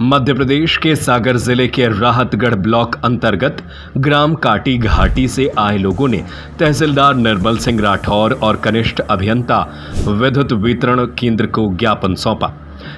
मध्य प्रदेश के सागर जिले के राहतगढ़ ब्लॉक अंतर्गत ग्राम काटी घाटी से आए लोगों ने तहसीलदार निर्मल सिंह राठौर और कनिष्ठ अभियंता विद्युत वितरण केंद्र को ज्ञापन सौंपा,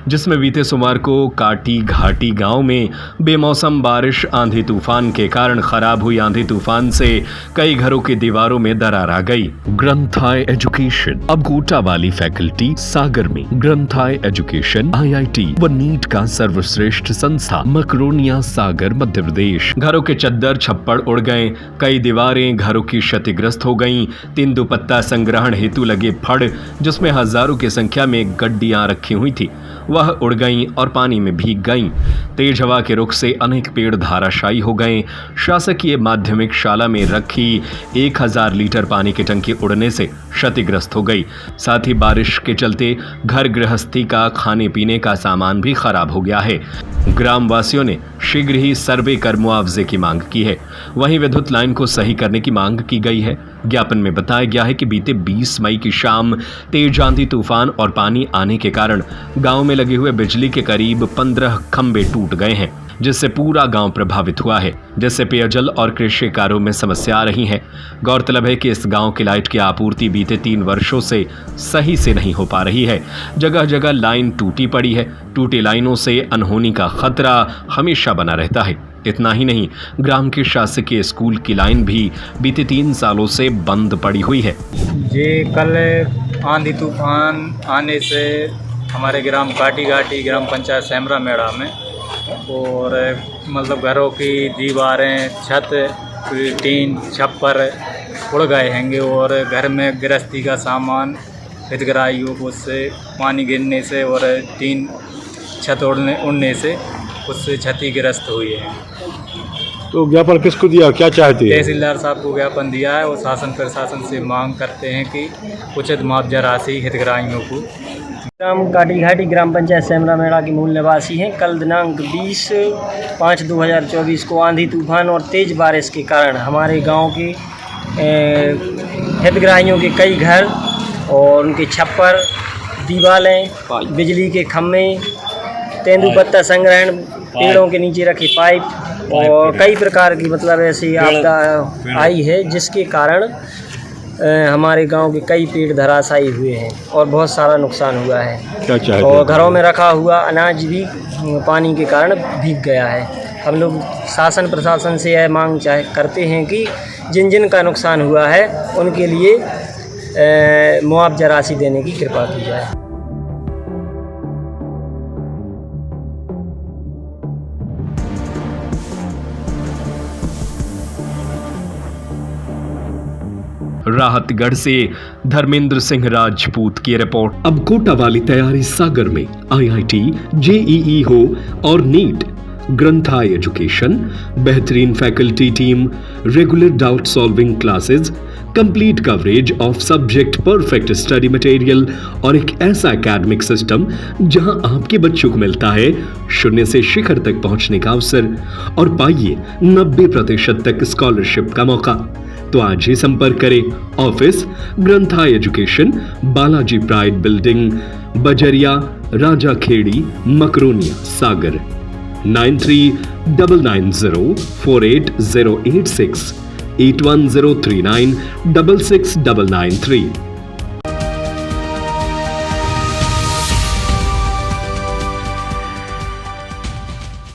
जिसमें बीते सोमवार को काटी घाटी गांव में बेमौसम बारिश आंधी तूफान के कारण खराब हुई आंधी तूफान से कई घरों की दीवारों में दरार आ गई। ग्रंथाय एजुकेशन अब कोटा वाली फैकल्टी सागर में ग्रंथाय एजुकेशन IIT व नीट का सर्वश्रेष्ठ संस्था मकरोनिया सागर मध्य प्रदेश। घरों के चद्दर छप्पड़ उड़ गए, कई दीवारें घरों की क्षतिग्रस्त हो गईं। 3 दुपत्ता संग्रहण हेतु लगे फड़, जिसमें हजारों की संख्या में गड्डियां रखी हुई थी, वह उड़ गईं और पानी में भीग गईं। तेज हवा के रुख से अनेक पेड़ धाराशायी हो गए। शासकीय माध्यमिक शाला में रखी 1000 लीटर पानी की टंकी उड़ने से क्षतिग्रस्त हो गई। साथ ही बारिश के चलते घर गृहस्थी का खाने पीने का सामान भी खराब हो गया है। ग्राम वासियों ने शीघ्र ही सर्वे कर मुआवजे की मांग की है। वहीं विद्युत लाइन को सही करने की मांग की गई है। ज्ञापन में बताया गया है कि बीते 20 मई की शाम तेज आंधी तूफान और पानी आने के कारण गांव में लगे हुए बिजली के करीब 15 खंभे टूट गए हैं, जिससे पूरा गांव प्रभावित हुआ है, जिससे पेयजल और कृषि कार्यों में समस्या आ रही है। गौरतलब है कि इस गांव की लाइट की आपूर्ति बीते 3 वर्षों से सही से नहीं हो पा रही है। जगह जगह लाइन टूटी पड़ी है। टूटी लाइनों से अनहोनी का खतरा हमेशा बना रहता है। इतना ही नहीं, ग्राम के शासकीय स्कूल की लाइन भी बीते 3 सालों से बंद पड़ी हुई है। ये कल आंधी तूफान आने से हमारे ग्राम काटी घाटी ग्राम पंचायत सेमरा मेड़ा में और मतलब घरों की दीवारें, छत, टीन, छप्पर उड़ गए हैंगे और घर में गृहस्थी का सामान हितग्राहियों को उससे पानी गिरने से और टीन छत उड़ने से उससे क्षतिग्रस्त हुई है। तो ज्ञापन किसको दिया, क्या चाहते हैं? तहसीलदार साहब को ज्ञापन दिया है और शासन प्रशासन से मांग करते हैं कि उचित मुआवजा राशि हितग्राहियों को। ग्राम काटी घाटी ग्राम पंचायत सेमरा मेड़ा के मूल निवासी हैं। कल दिनांक 20/5/2024 को आंधी तूफान और तेज़ बारिश के कारण हमारे गांव के हितग्राहियों के कई घर और उनके छप्पर, दीवारें, बिजली के खम्भे, तेंदुपत्ता संग्रहण, पेड़ों के नीचे रखे पाइप और कई प्रकार की मतलब ऐसी आपदा आई है, जिसके कारण हमारे गांव के कई पेड़ धराशायी हुए हैं और बहुत सारा नुकसान हुआ है। और घरों में रखा हुआ अनाज भी पानी के कारण भीग गया है। हम लोग शासन प्रशासन से यह मांग करते हैं कि जिन जिन का नुकसान हुआ है उनके लिए मुआवजा राशि देने की कृपा की जाए। राहतगढ़ से धर्मेंद्र सिंह राजपूत की रिपोर्ट। अब कोटा वाली तैयारी सागर में IIT, JEE हो और नीट। ग्रंथाय एजुकेशन, बेहतरीन faculty team, regular doubt solving classes, complete coverage of subject, perfect study material और एक ऐसा एकेडमिक सिस्टम जहां आपके बच्चों को मिलता है शून्य से शिखर तक पहुंचने का अवसर और पाइए 90% तक स्कॉलरशिप का मौका। तो आज ही संपर्क करें। Office Granthay education, Balaji Pride building, Bajaria, Raja Khedi, Makronia, Sagar. 9399048086 81039 66993।